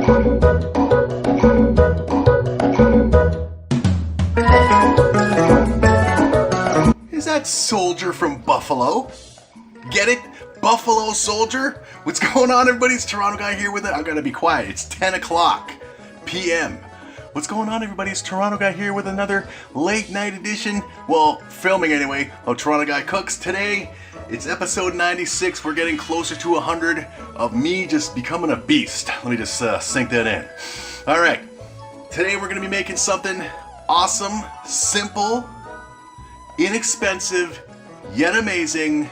Is that Soldier from Buffalo? Get it? Buffalo Soldier? What's going on, everybody? It's Toronto Guy here with it. I gotta be quiet. It's 10 o'clock p.m. What's going on, everybody? It's Toronto Guy here with another late night edition, well, filming anyway, of Toronto Guy Cooks. Today, it's episode 96. We're getting closer to 100 of me just becoming a beast. Let me just sink that in. All right. Today, we're gonna be making something awesome, simple, inexpensive, yet amazing.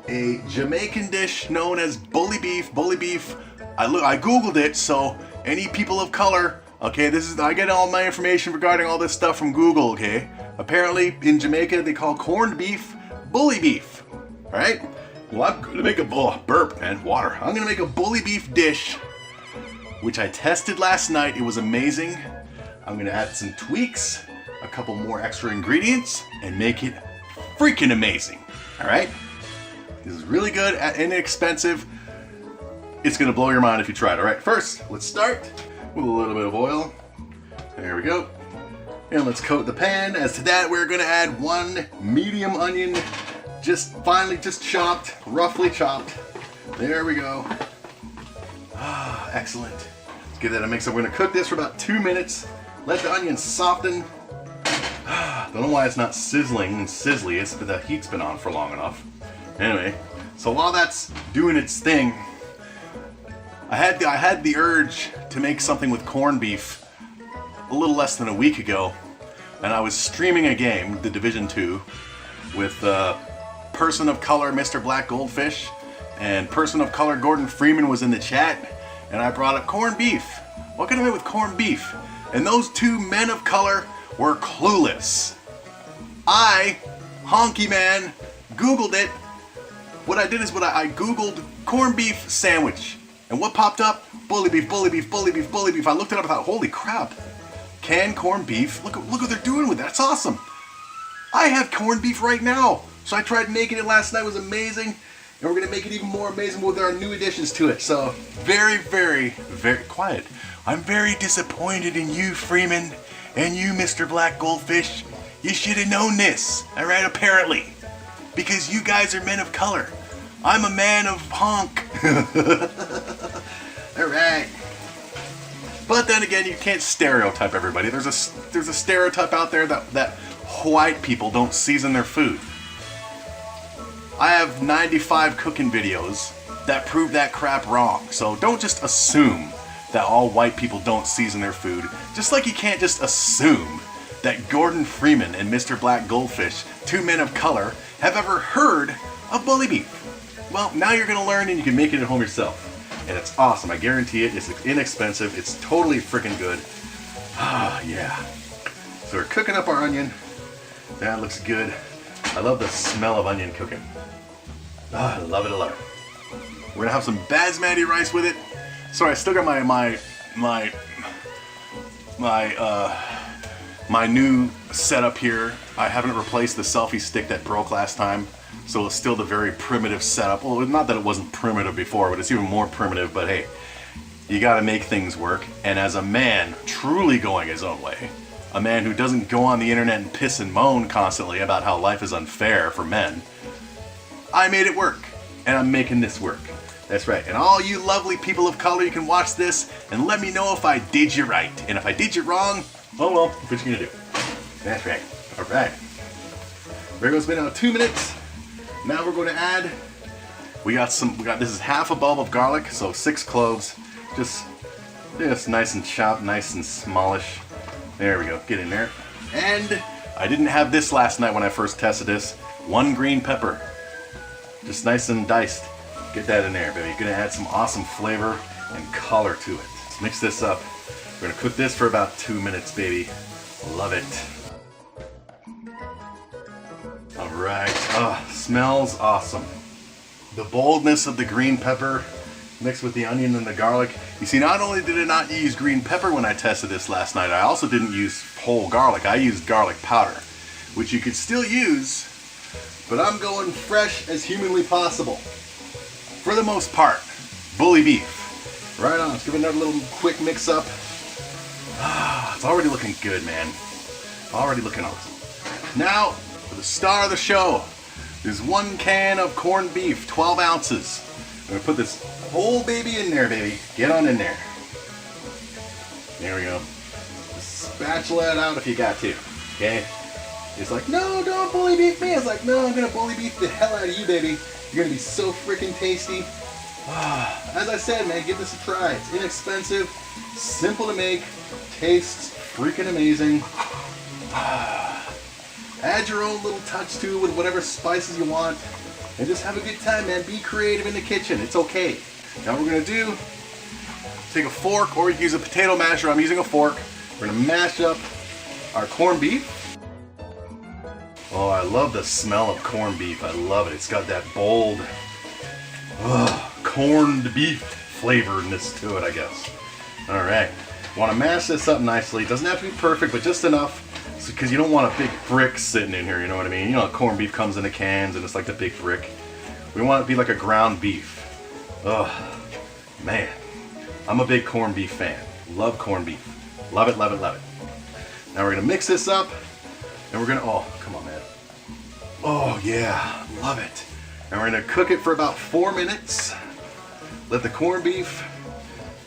A Jamaican dish known as bully beef. Bully beef. I googled it, so any people of color, okay, I get all my information regarding all this stuff from Google, okay? Apparently in Jamaica they call corned beef bully beef. Alright? Well, I'm gonna make burp, man, water. I'm gonna make a bully beef dish, which I tested last night. It was amazing. I'm gonna add some tweaks, a couple more extra ingredients, and make it freaking amazing. Alright? This is really good and inexpensive. It's gonna blow your mind if you try it. Alright, first, let's start with a little bit of oil. There we go. And let's coat the pan. As to that, we're gonna add one medium onion, finely chopped, roughly chopped. There we go. Ah, excellent. Let's give that a mix up. We're gonna cook this for about 2 minutes. Let the onion soften. Don't know why it's not sizzling and sizzly. It's the heat's been on for long enough. Anyway, so while that's doing its thing, I had the urge to make something with corned beef a little less than a week ago, and I was streaming a game, the Division 2, with person of color Mr. Black Goldfish, and person of color Gordon Freeman was in the chat, and I brought up corned beef. What can I make with corned beef? And those two men of color were clueless. I, honky man, Googled it. What I did is I Googled corned beef sandwich. And what popped up? Bully beef, bully beef, bully beef, bully beef. I looked it up and thought, holy crap. Canned corned beef. Look what they're doing with it. That's awesome. I have corned beef right now. So I tried making it last night. It was amazing. And we're going to make it even more amazing with our new additions to it. So very, very, very quiet. I'm very disappointed in you, Freeman. And you, Mr. Black Goldfish. You should have known this. Alright, apparently. Because you guys are men of color. I'm a man of honk. Alright. But then again, you can't stereotype everybody. There's a stereotype out there that white people don't season their food. I have 95 cooking videos that prove that crap wrong. So don't just assume that all white people don't season their food. Just like you can't just assume that Gordon Freeman and Mr. Black Goldfish, two men of color, have ever heard of bully beef. Well, now you're going to learn and you can make it at home yourself. And it's awesome. I guarantee it. It's inexpensive. It's totally freaking good. Ah, yeah. So we're cooking up our onion. That looks good. I love the smell of onion cooking. Ah, I love it, I love it. We're going to have some basmati rice with it. Sorry, I still got my new setup here. I haven't replaced the selfie stick that broke last time. So it's still the very primitive setup. Well, not that it wasn't primitive before, but it's even more primitive. But hey, you gotta make things work. And as a man truly going his own way, a man who doesn't go on the internet and piss and moan constantly about how life is unfair for men, I made it work. And I'm making this work. That's right. And all you lovely people of color, you can watch this and let me know if I did you right. And if I did you wrong, oh well, what you gonna do? That's right. Alright. There goes been about 2 minutes. Now we're going to add, this is half a bulb of garlic, so 6 cloves, just nice and chopped, nice and smallish. There we go, get in there. And I didn't have this last night when I first tested this, 1 green pepper, just nice and diced. Get that in there, baby. You're going to add some awesome flavor and color to it. Let's mix this up. We're going to cook this for about 2 minutes, baby. Love it. Alright, smells awesome. The boldness of the green pepper mixed with the onion and the garlic. You see, not only did I not use green pepper when I tested this last night, I also didn't use whole garlic. I used garlic powder, which you could still use, but I'm going fresh as humanly possible. For the most part, bully beef Right on. Let's give it another little quick mix up. It's already looking good, man. Already looking awesome. Now, for the star of the show, there's 1 can of corned beef, 12 ounces. I'm gonna put this whole baby in there, baby. Get on in there. There we go. Just spatula it out if you got to, okay? It's like, no, don't bully beef me. It's like, no, I'm gonna bully beef the hell out of you, baby. You're gonna be so freaking tasty. As I said, man, give this a try. It's inexpensive, simple to make, tastes freaking amazing. Add your own little touch to it with whatever spices you want, and just have a good time, man. Be creative in the kitchen. It's okay. Now what we're gonna do, take a fork, or you can use a potato masher. I'm using a fork. We're gonna mash up our corned beef. Oh, I love the smell of corned beef. I love it. It's got that bold, corned beef flavoredness to it, I guess. All right. Want to mash this up nicely. It doesn't have to be perfect, but just enough, because you don't want a big brick sitting in here, you know what I mean? You know, corned beef comes in the cans and it's like the big brick. We want it to be like a ground beef. Oh, man. I'm a big corned beef fan. Love corned beef. Love it, love it, love it. Now we're going to mix this up, and we're going to, oh, come on, man. Oh, yeah, love it. And we're going to cook it for about 4 minutes. Let the corned beef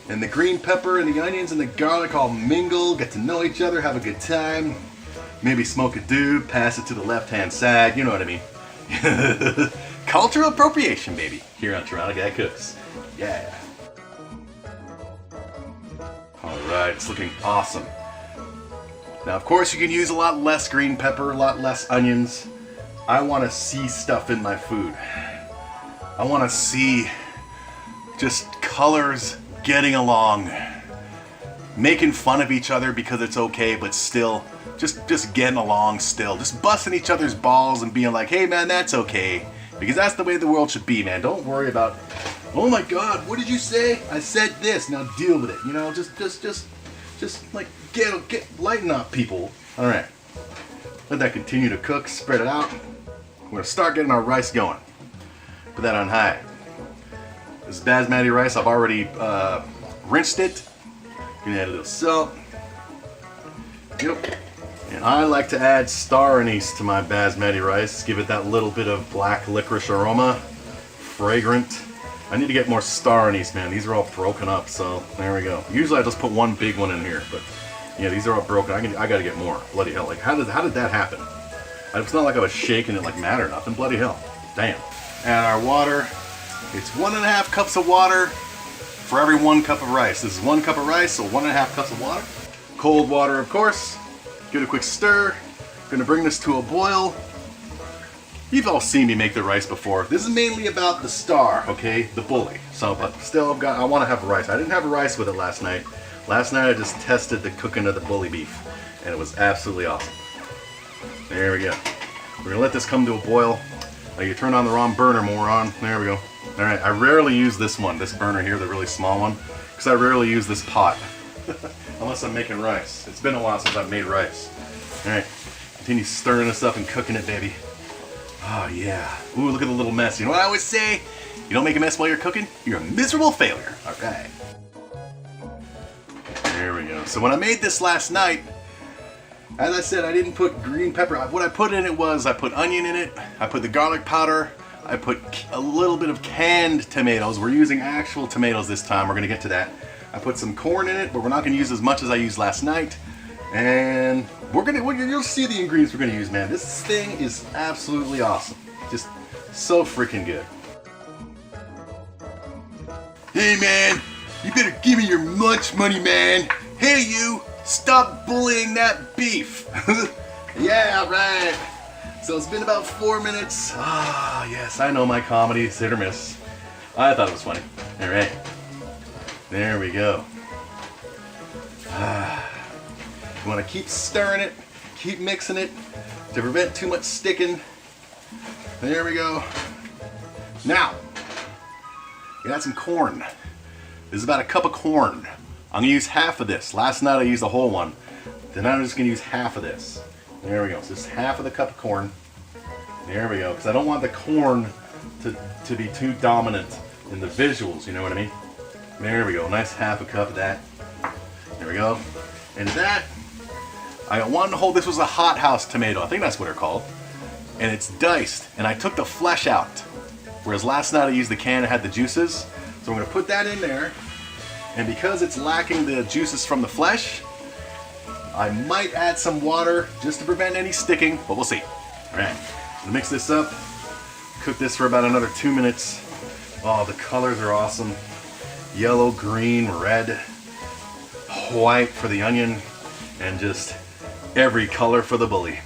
and the green pepper and the onions and the garlic all mingle, get to know each other, have a good time. Maybe smoke a doob, pass it to the left-hand side, you know what I mean. Cultural appropriation, baby, here on Toronto Guy Cooks. Yeah. All right, it's looking awesome. Now, of course, you can use a lot less green pepper, a lot less onions. I want to see stuff in my food. I want to see just colors getting along, making fun of each other because it's okay, but still just getting along still. Just busting each other's balls and being like, hey man, that's okay. Because that's the way the world should be, man. Don't worry about, oh my God, what did you say? I said this, now deal with it. You know, just like lighten up, people. All right, let that continue to cook, spread it out. We're gonna start getting our rice going. Put that on high. This is basmati rice. I've already rinsed it. Gonna add a little salt. Yep. And I like to add star anise to my basmati rice. Give it that little bit of black licorice aroma. Fragrant. I need to get more star anise, man. These are all broken up, so there we go. Usually I just put one big one in here, but yeah, these are all broken. I gotta get more. Bloody hell. Like, how did that happen? It's not like I was shaking it like mad or nothing. Bloody hell. Damn. Add our water. It's 1.5 cups of water for every 1 cup of rice. This is 1 cup of rice, so 1.5 cups of water. Cold water, of course. Give it a quick stir. Gonna bring this to a boil. You've all seen me make the rice before. This is mainly about the star, okay? The bully. So, but still, I want to have rice. I didn't have rice with it last night. Last night I just tested the cooking of the bully beef, and it was absolutely awesome. There we go. We're gonna let this come to a boil. You turn on the wrong burner, moron. There we go. All right, I rarely use this burner here, the really small one, because I rarely use this pot, unless I'm making rice. It's been a while since I've made rice. All right, continue stirring this up and cooking it, baby. Oh yeah. Ooh, look at the little mess. You know what I always say? You don't make a mess while you're cooking, you're a miserable failure. All right. There we go. So when I made this last night, as I said, I didn't put green pepper. What I put in it was, I put onion in it, I put the garlic powder, I put a little bit of canned tomatoes. We're using actual tomatoes this time. We're gonna get to that. I put some corn in it, but we're not gonna use as much as I used last night. And you'll see the ingredients we're gonna use, man. This thing is absolutely awesome. Just so freaking good. Hey man, you better give me your lunch money, man. Hey you, stop bullying that beef. Yeah, right. So it's been about 4 minutes. Ah, yes, I know my comedy is hit or miss. I thought it was funny. All right, there we go. You want to keep stirring it, keep mixing it to prevent too much sticking. There we go. Now, you got some corn. This is about a cup of corn. I'm gonna use half of this. Last night I used the whole one. Then I'm just gonna use half of this. There we go. So just half of the cup of corn. There we go. Because I don't want the corn to be too dominant in the visuals, you know what I mean? There we go, nice half a cup of that. There we go. And that, I got one whole, this was a hothouse tomato, I think that's what they're called. And it's diced, and I took the flesh out. Whereas last night I used the can that had the juices. So I'm gonna put that in there. And because it's lacking the juices from the flesh, I might add some water just to prevent any sticking, but we'll see. All right, so mix this up. Cook this for about another 2 minutes. Oh, the colors are awesome. Yellow, green, red, white for the onion, and just every color for the bully.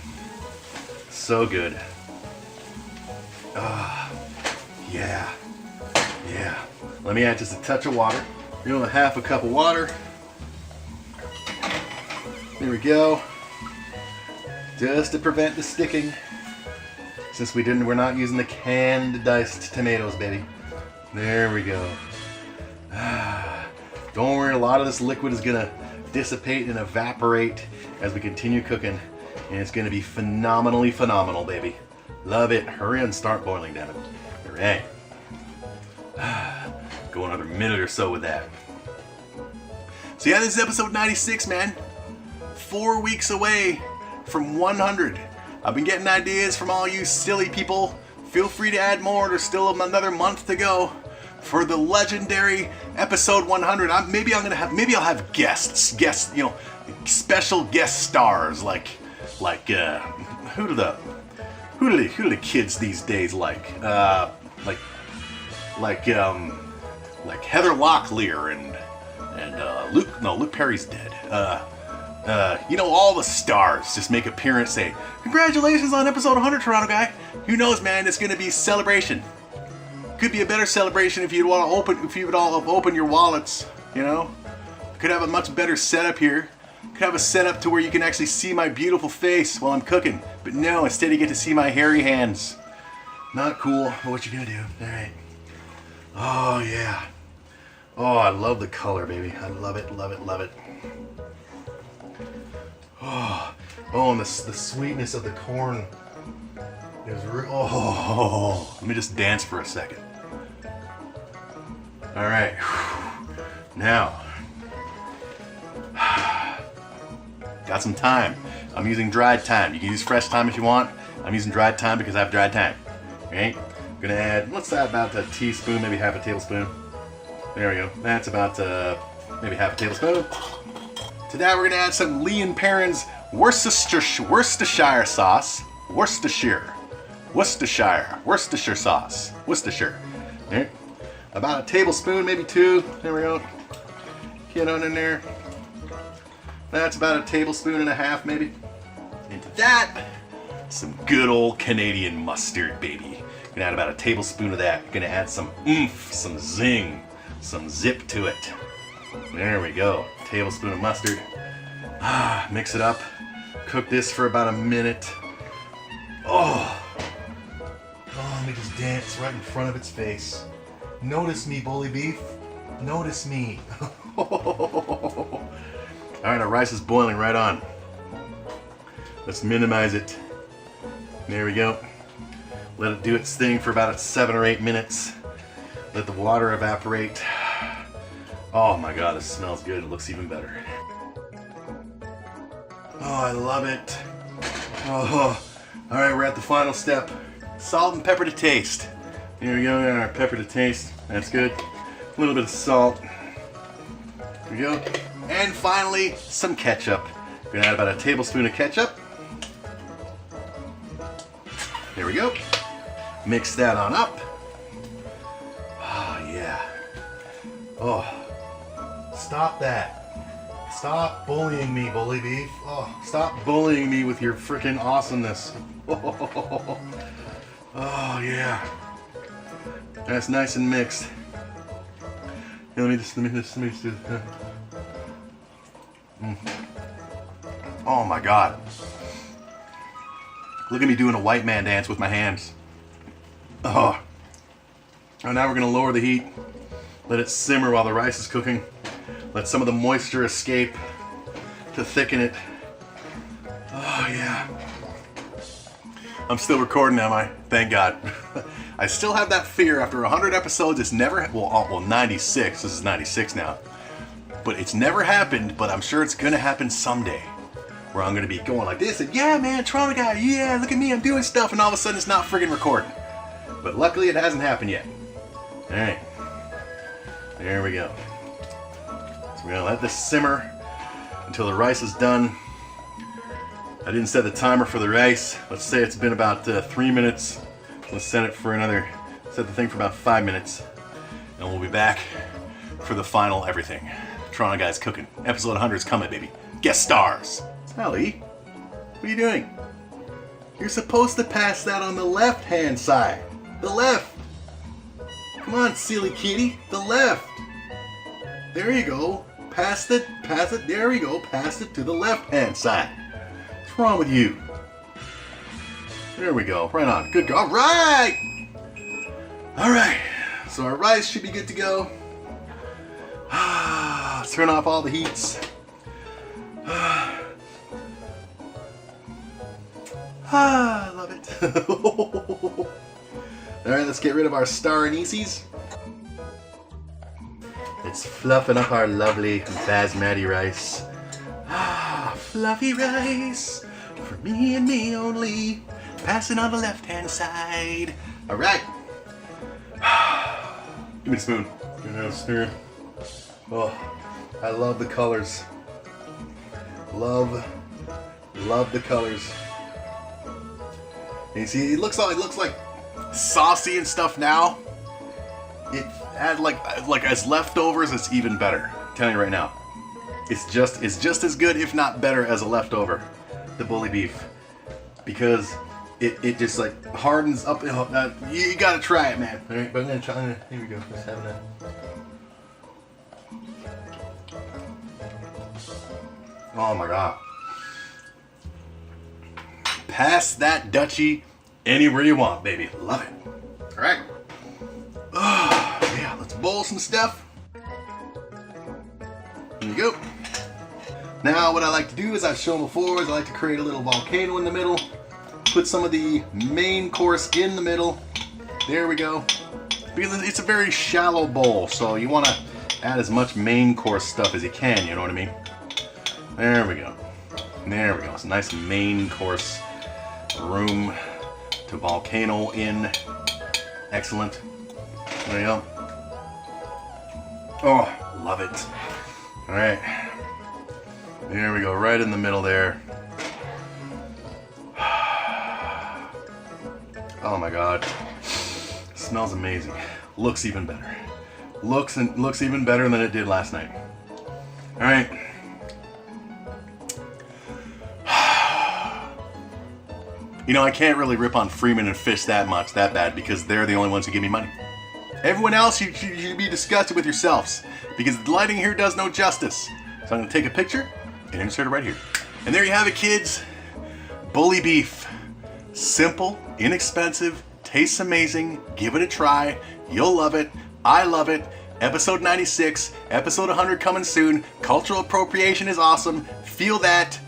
So good. Ah, yeah, yeah. Let me add just a touch of water. You know, a half a cup of water. There we go. Just to prevent the sticking. Since we're not using the canned diced tomatoes, baby. There we go. Don't worry, a lot of this liquid is gonna dissipate and evaporate as we continue cooking. And it's gonna be phenomenally phenomenal, baby. Love it. Hurry and start boiling, damn it. All right. Go another minute or so with that. So yeah, this is episode 96, man. 4 weeks away from 100. I've been getting ideas from all you silly people. Feel free to add more. There's still another month to go for the legendary episode 100. Maybe I'll have guests, you know, special guest stars like who do the kids these days like Heather Locklear and Luke Perry's dead. You know, all the stars just make appearance, say, congratulations on episode 100, Toronto guy. Who knows, man, it's gonna be celebration. Could be a better celebration if you would all open your wallets, you know? Could have a much better setup here. Could have a setup to where you can actually see my beautiful face while I'm cooking. But no, instead you get to see my hairy hands. Not cool, but what you gonna do? All right. Oh yeah. Oh, I love the color, baby. I love it, love it, love it. Oh, and the sweetness of the corn is oh, let me just dance for a second. All right, now, got some thyme. I'm using dried thyme. You can use fresh thyme if you want. I'm using dried thyme because I have dried thyme. Okay, I'm gonna add, what's that, about a teaspoon, maybe half a tablespoon. There we go. That's about maybe half a tablespoon. To that, we're gonna add some Lee & Perrins Worcestershire sauce. Worcestershire sauce. Worcestershire. There. About a tablespoon, maybe 2. There we go. Get on in there. That's about a tablespoon and a half, maybe. Into that, some good old Canadian mustard, baby. Gonna add about a tablespoon of that. Gonna add some oomph, some zing, some zip to it. There we go. Tablespoon of mustard. Mix it up. Cook this for about a minute. Oh, let me just dance right in front of its face. Notice me, bully beef. Notice me. All right, our rice is boiling right on. Let's minimize it. There we go. Let it do its thing for about 7 or 8 minutes. Let the water evaporate. Oh my God, this smells good. It looks even better. Oh, I love it. Oh, all right, we're at the final step. Salt and pepper to taste. Here we go, our pepper to taste. That's good. A little bit of salt. Here we go. And finally, some ketchup. We're gonna add about a tablespoon of ketchup. There we go. Mix that on up. Oh, yeah. Oh, stop that. Stop bullying me, bully beef. Oh, stop bullying me with your freaking awesomeness. Oh, yeah. That's nice and mixed. Here, let me just do this. Oh my God. Look at me doing a white man dance with my hands. Oh. And now we're gonna lower the heat. Let it simmer while the rice is cooking. Let some of the moisture escape to thicken it. Oh yeah. I'm still recording, am I? Thank God. I still have that fear after 100 episodes. It's never, well, 96. This is 96 now. But it's never happened, but I'm sure it's gonna happen someday. Where I'm gonna be going like this and, yeah, man, Toronto guy, yeah, look at me, I'm doing stuff, and all of a sudden it's not friggin' recording. But luckily it hasn't happened yet. All right. There we go. So we're gonna let this simmer until the rice is done. I didn't set the timer for the rice. Let's say it's been about 3 minutes. Let's set it for another, set the thing for about 5 minutes. And we'll be back for the final everything. Toronto Guy's cooking. Episode 100 is coming, baby. Guest stars. Sally, what are you doing? You're supposed to pass that on the left-hand side. The left. Come on, silly kitty. The left. There you go. Pass it. There we go. Pass it to the left-hand side. What's wrong with you? There we go. Right on. Good go. All right. All right. So our rice should be good to go. Let's turn off all the heats. I love it. All right, let's get rid of our star anisies. It's fluffing up our lovely basmati rice. Fluffy rice for me and me only. Passing on the left-hand side. All right. Give me the spoon. Give me a spoon. Oh, I love the colors. Love the colors. And you see, it looks like saucy and stuff now. It had like as leftovers, it's even better. I'm telling you right now, it's just as good, if not better, as a leftover. The bully beef, because it just like hardens up. You gotta try it, man. All right, but I'm gonna try. Here we go. Let's have that. Oh my God. Pass that Dutchie anywhere you want, baby. Love it. All right. Oh, yeah, let's boil some stuff. Here you go. Now what I like to do, as I've shown before, is I like to create a little volcano in the middle. Put some of the main course in the middle. There we go. Because it's a very shallow bowl, so you want to add as much main course stuff as you can, you know what I mean? There we go. There we go. It's a nice main course room to volcano in. Excellent. There you go. Oh, love it. All right. There we go. Right in the middle there. Oh my God. Smells amazing. Looks even better. Looks even better than it did last night. All right. You know, I can't really rip on Freeman and Fish that bad, because they're the only ones who give me money. Everyone else, you should be disgusted with yourselves, because the lighting here does no justice. So I'm going to take a picture and insert it right here. And there you have it, kids. Bully beef. Simple, inexpensive, tastes amazing. Give it a try. You'll love it. I love it. Episode 96, episode 100 coming soon. Cultural appropriation is awesome. Feel that.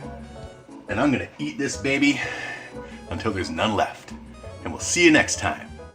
And I'm going to eat this baby until there's none left. And we'll see you next time.